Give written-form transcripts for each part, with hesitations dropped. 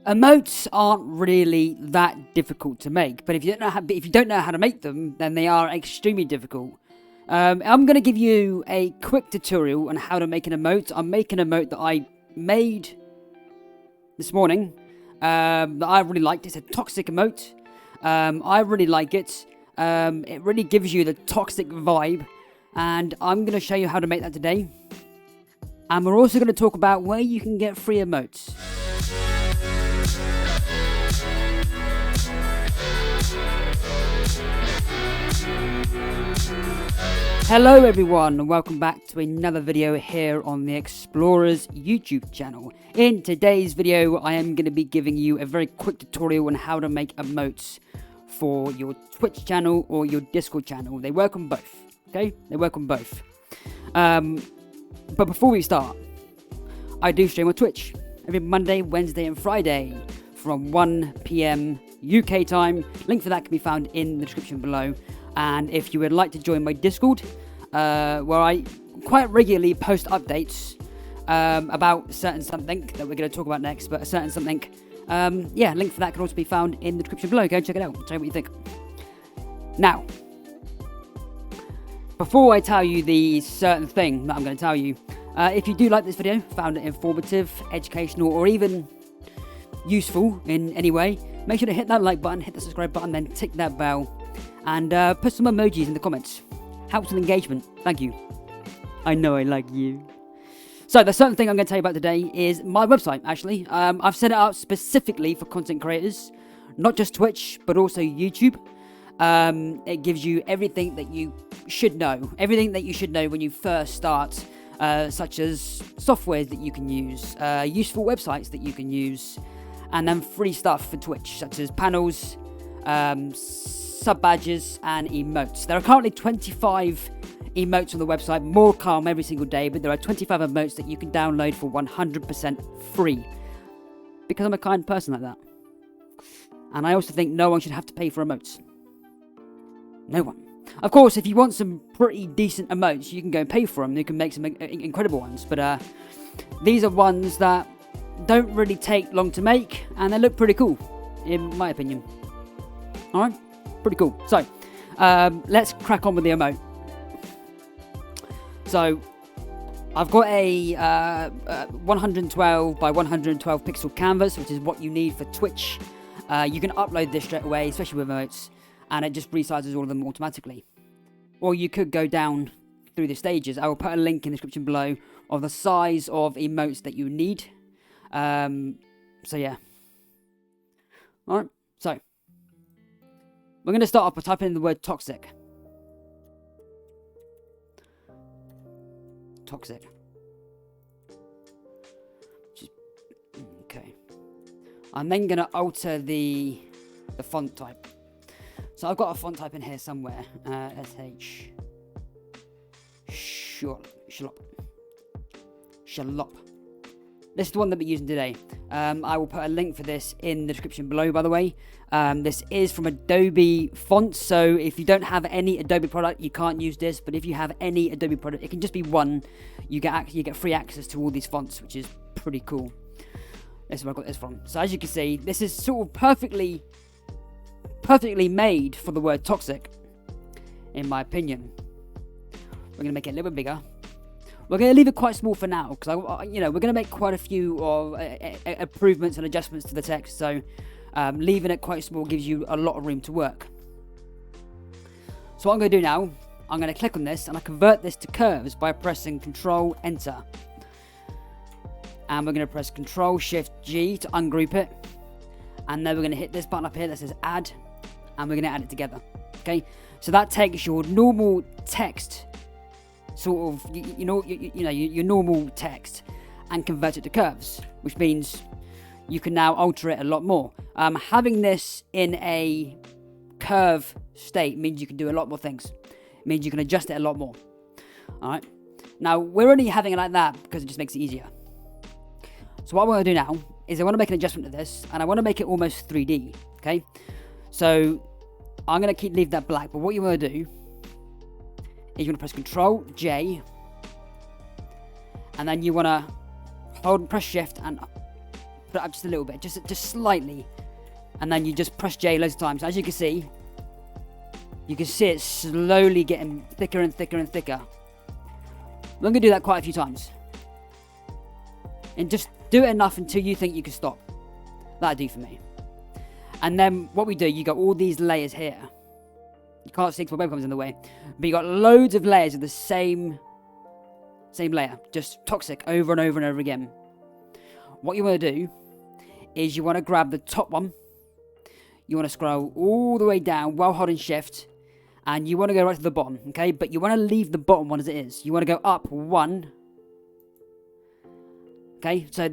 Emotes aren't really that difficult to make, but if you don't know how to make them, then they are extremely difficult. I'm going to give you a quick tutorial on how to make an emote. I'm making an emote that I made this morning that I really liked. It's a toxic emote. I really like it. It really gives you the toxic vibe, and I'm going to show you how to make that today. And we're also going to talk about where you can get free emotes. Hello everyone, and welcome back to another video here on the Explorers YouTube channel. In today's video, I am going to be giving you a very quick tutorial on how to make emotes for your Twitch channel or your Discord channel. They work on both, okay? They work on both. But before we start, I do stream on Twitch every Monday, Wednesday and Friday from 1 PM UK time. Link for that can be found in the description below. And if you would like to join my Discord, where I quite regularly post updates about certain something that we're going to talk about next, but a certain something, link for that can also be found in the description below. Go check it out, tell me what you think. Now, before I tell you the certain thing that I'm going to tell you, if you do like this video, found it informative, educational, or even useful in any way, make sure to hit that like button, hit the subscribe button, then tick that bell. And put some emojis in the comments. Helps with engagement. Thank you. I know I like you. So the certain thing I'm going to tell you about today is my website, actually. I've set it up specifically for content creators. Not just Twitch, but also YouTube. It gives you everything that you should know. Everything that you should know when you first start. Such as softwares that you can use. Useful websites that you can use. And then free stuff for Twitch. Such as panels. Sub badges and emotes. There are currently 25 emotes on the website, more come every single day, but there are 25 emotes that you can download for 100% free. Because I'm a kind person like that. And I also think no one should have to pay for emotes. No one. Of course, if you want some pretty decent emotes, you can go and pay for them. You can make some incredible ones, but these are ones that don't really take long to make, and they look pretty cool, in my opinion. Alright? Pretty cool. So, let's crack on with the emote. So, I've got a 112 by 112 pixel canvas, which is what you need for Twitch. You can upload this straight away, especially with emotes, and it just resizes all of them automatically. Or you could go down through the stages. I will put a link in the description below of the size of emotes that you need. So yeah. Alright, so we're going to start off by typing in the word toxic. Toxic. Okay. I'm then going to alter the font type. So I've got a font type in here somewhere. SH. Shalop. This is the one that we're using today. I will put a link for this in the description below, by the way. This is from Adobe Fonts, so if you don't have any Adobe product, you can't use this. But if you have any Adobe product, it can just be one. You get free access to all these fonts, which is pretty cool. This is where I got this from. So as you can see, this is sort of perfectly made for the word toxic, in my opinion. We're going to make it a little bit bigger. We're going to leave it quite small for now, because we're going to make quite a few improvements and adjustments to the text. So leaving it quite small gives you a lot of room to work. So what I'm going to do now, I'm going to click on this and I convert this to curves by pressing Control Enter. And we're going to press Control Shift G to ungroup it. And then we're going to hit this button up here that says Add, and we're going to add it together. Okay, so that takes your normal text, sort of, your normal text, and convert it to curves, which means you can now alter it a lot more. Having this in a curve state means you can do a lot more things. It means you can adjust it a lot more. Alright, now we're only having it like that because it just makes it easier. So what I want to do now is I want to make an adjustment to this, and I want to make it almost 3D. Okay, so I'm going to leave that black, but what you want to do is you want to press Control J, and then you want to hold and press Shift and put it up just a little bit, just slightly, and then you just press J loads of times. As you can see it slowly getting thicker and thicker and thicker. I'm going to do that quite a few times, and just do it enough until you think you can stop. That'll do for me. And then what we do, you got all these layers here. You can't see because my webcam's in the way, but you got loads of layers of the same layer, just toxic over and over and over again. What you want to do is you want to grab the top one, you want to scroll all the way down while holding shift, and you want to go right to the bottom, okay? But you want to leave the bottom one as it is. You want to go up one, okay? So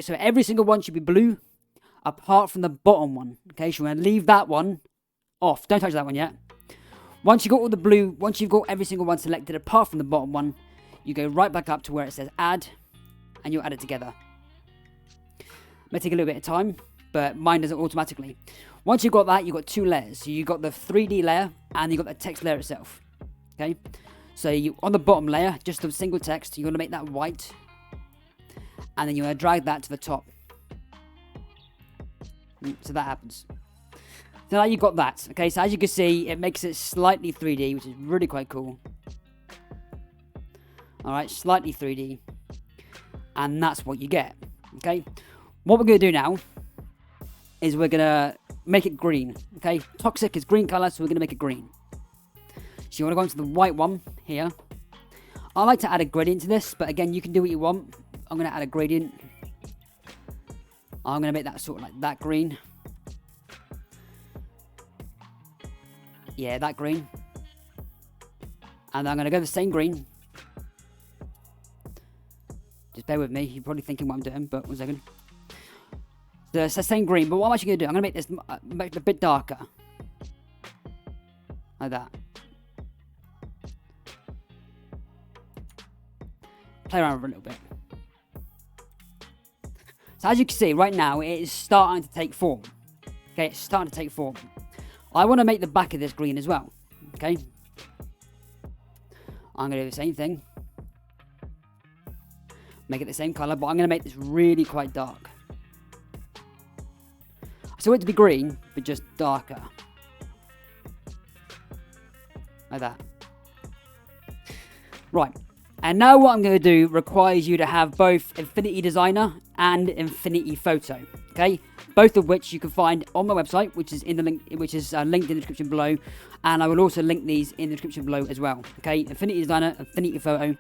so every single one should be blue, apart from the bottom one, okay? So you want to leave that one off. Don't touch that one yet. Once you've got all the blue, once you've got every single one selected apart from the bottom one, you go right back up to where it says add, and you'll add it together. It may take a little bit of time, but mine does it automatically. Once you've got that, you've got two layers. So you've got the 3D layer, and you've got the text layer itself. Okay? So you on the bottom layer, just a single text, you want to make that white, and then you want to drag that to the top. So that happens. So now you've got that. Okay, so as you can see, it makes it slightly 3D, which is really quite cool. Alright, slightly 3D. And that's what you get. Okay, what we're going to do now is we're going to make it green. Okay, toxic is green color, so we're going to make it green. So you want to go into the white one here. I like to add a gradient to this, but again, you can do what you want. I'm going to add a gradient. I'm going to make that sort of like that green. Yeah, that green. And I'm going to go the same green. Just bear with me. You're probably thinking what I'm doing, but 1 second. So it's the same green, but what I'm actually going to do, I'm going to make this a bit darker. Like that. Play around with it a little bit. So as you can see, right now, it is starting to take form. Okay, it's starting to take form. I want to make the back of this green as well. Okay. I'm going to do the same thing. Make it the same colour, but I'm going to make this really quite dark. I still want it to be green, but just darker. Like that. Right. And now what I'm going to do requires you to have both Infinity Designer and Infinity Photo. Okay? Both of which you can find on my website, which is in the link, which is linked in the description below, and I will also link these in the description below as well. Okay, Infinity Designer, Infinity Photo,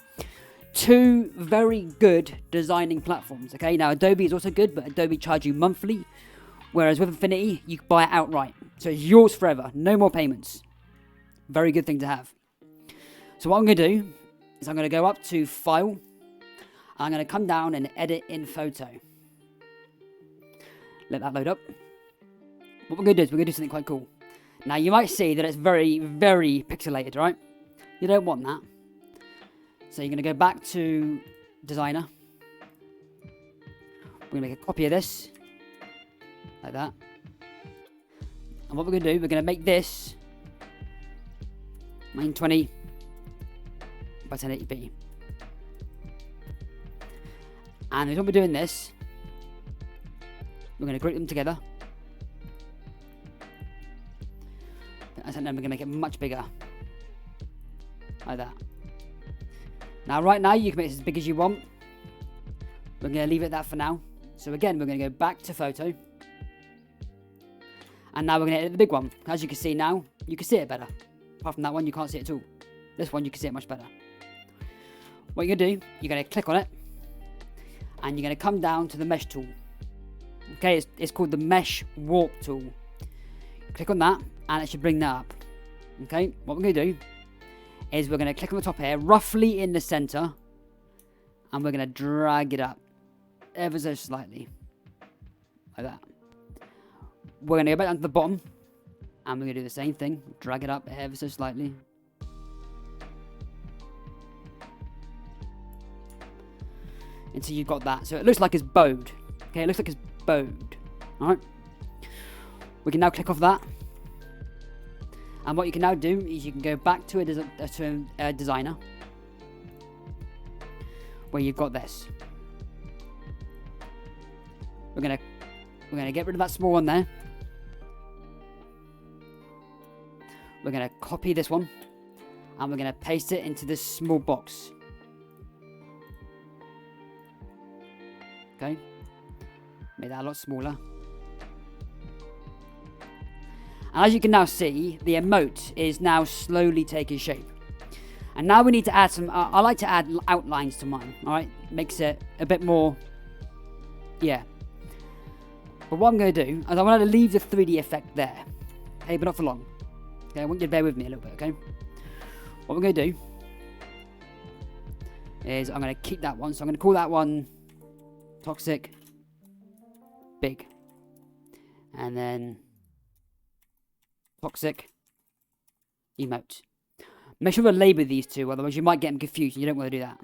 two very good designing platforms. Okay, now Adobe is also good, but Adobe charge you monthly, whereas with Infinity you can buy it outright, so it's yours forever, no more payments. Very good thing to have. So what I'm going to do is I'm going to go up to File, and I'm going to come down and edit in Photo. Let that load up. What we're going to do is we're going to do something quite cool. Now you might see that it's very, very pixelated, right? You don't want that. So you're going to go back to Designer. We're going to make a copy of this. Like that. And what we're going to do, we're going to make this 920 by 1080p. And when we're doing this, we're going to group them together. And then we're going to make it much bigger. Like that. Now, right now, you can make it as big as you want. We're going to leave it at that for now. So again, we're going to go back to Photo. And now we're going to edit the big one. As you can see now, you can see it better. Apart from that one, you can't see it at all. This one, you can see it much better. What you're going to do, you're going to click on it. And you're going to come down to the Mesh tool. Okay, it's called the Mesh Warp tool. Click on that, and it should bring that up. Okay, what we're going to do is we're going to click on the top here, roughly in the center, and we're going to drag it up ever so slightly. Like that. We're going to go back down to the bottom, and we're going to do the same thing. Drag it up ever so slightly. Until you've got that. So it looks like it's bowed. Okay, it looks like it's bowed. Alright. We can now click off that. And what you can now do is you can go back to a designer. Where you've got this. we're gonna get rid of that small one there. We're gonna copy this one, and we're gonna paste it into this small box. Okay, make that a lot smaller. And as you can now see, the emote is now slowly taking shape. And now we need to add some, I like to add outlines to mine, alright? Makes it a bit more, yeah. But what I'm going to do is I'm going to leave the 3D effect there. Okay, but not for long. Okay, I want you to bear with me a little bit, okay? What we're going to do is I'm going to keep that one. So I'm going to call that one Toxic Big. And then Toxic Emote. Make sure to label these two, otherwise you might get them confused and you don't want to do that.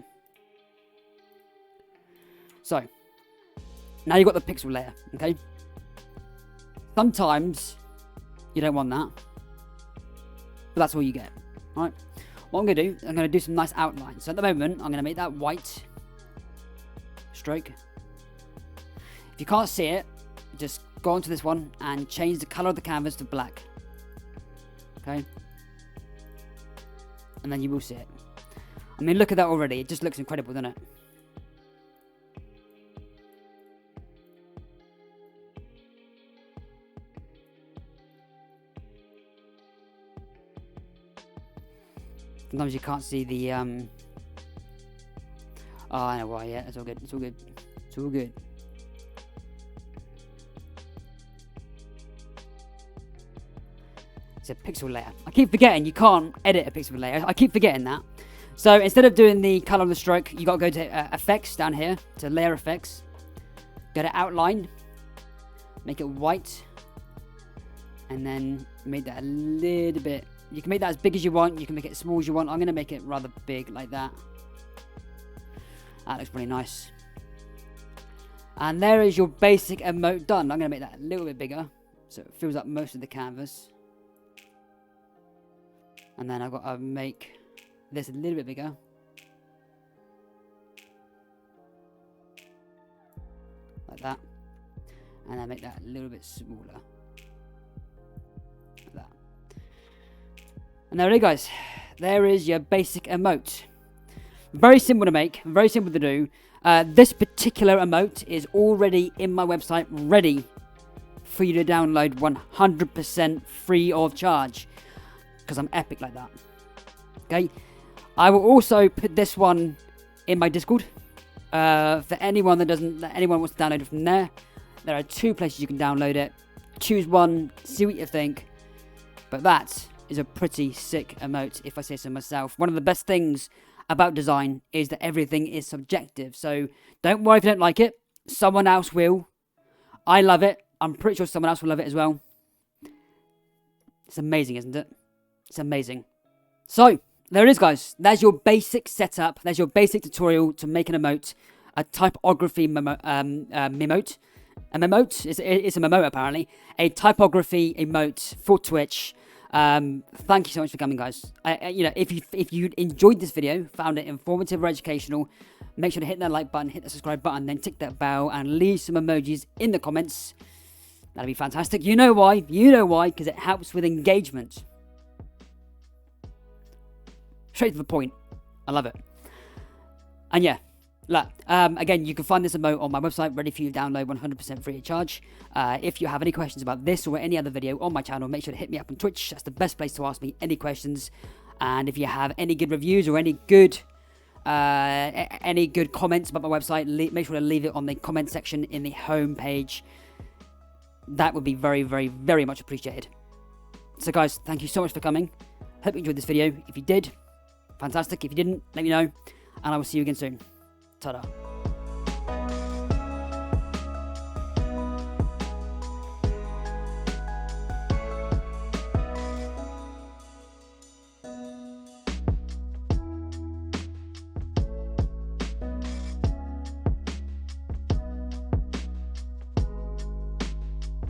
So, now you've got the pixel layer, okay? Sometimes you don't want that, but that's all you get, alright? What I'm going to do, I'm going to do some nice outlines. So at the moment, I'm going to make that white stroke. If you can't see it, just go onto this one and change the colour of the canvas to black. Okay? And then you will see it. I mean, look at that already. It just looks incredible, doesn't it? Sometimes you can't see the, Oh, I know why, yeah. It's all good. It's all good. It's all good. It's a pixel layer. I keep forgetting you can't edit a pixel layer. I keep forgetting that. So instead of doing the color of the stroke, you got to go to effects down here, to layer effects. Go to outline. Make it white. And then make that a little bit. You can make that as big as you want. You can make it as small as you want. I'm going to make it rather big like that. That looks really nice. And there is your basic emote done. I'm going to make that a little bit bigger, so it fills up most of the canvas. And then I've got to make this a little bit bigger. Like that. And then make that a little bit smaller. Like that. And there it is, guys. There is your basic emote. Very simple to make. Very simple to do. This particular emote is already in my website, ready for you to download 100% free of charge. Because I'm epic like that. Okay, I will also put this one in my Discord for anyone wants to download it from there. There are 2 places you can download it. Choose one, see what you think. But that is a pretty sick emote, if I say so myself. One of the best things about design is that everything is subjective. So don't worry if you don't like it. Someone else will. I love it. I'm pretty sure someone else will love it as well. It's amazing, isn't it? It's amazing. So, there it is, guys. There's your basic setup. There's your basic tutorial to make an emote. A typography emote. A memote? It's a memote, apparently. A typography emote for Twitch. Thank you so much for coming, guys. If you enjoyed this video, found it informative or educational, make sure to hit that like button, hit the subscribe button, then tick that bell and leave some emojis in the comments. That'd be fantastic. You know why? Because it helps with engagement. Straight to the point. I love it. And yeah, look, again, you can find this emote on my website, ready for you to download 100% free of charge. If you have any questions about this or any other video on my channel, make sure to hit me up on Twitch. That's the best place to ask me any questions. And if you have any good reviews or any good comments about my website, make sure to leave it on the comment section in the home page. That would be very, very, very much appreciated. So guys, thank you so much for coming. Hope you enjoyed this video. If you did, fantastic. If you didn't, let me know. And I will see you again soon. Ta-da.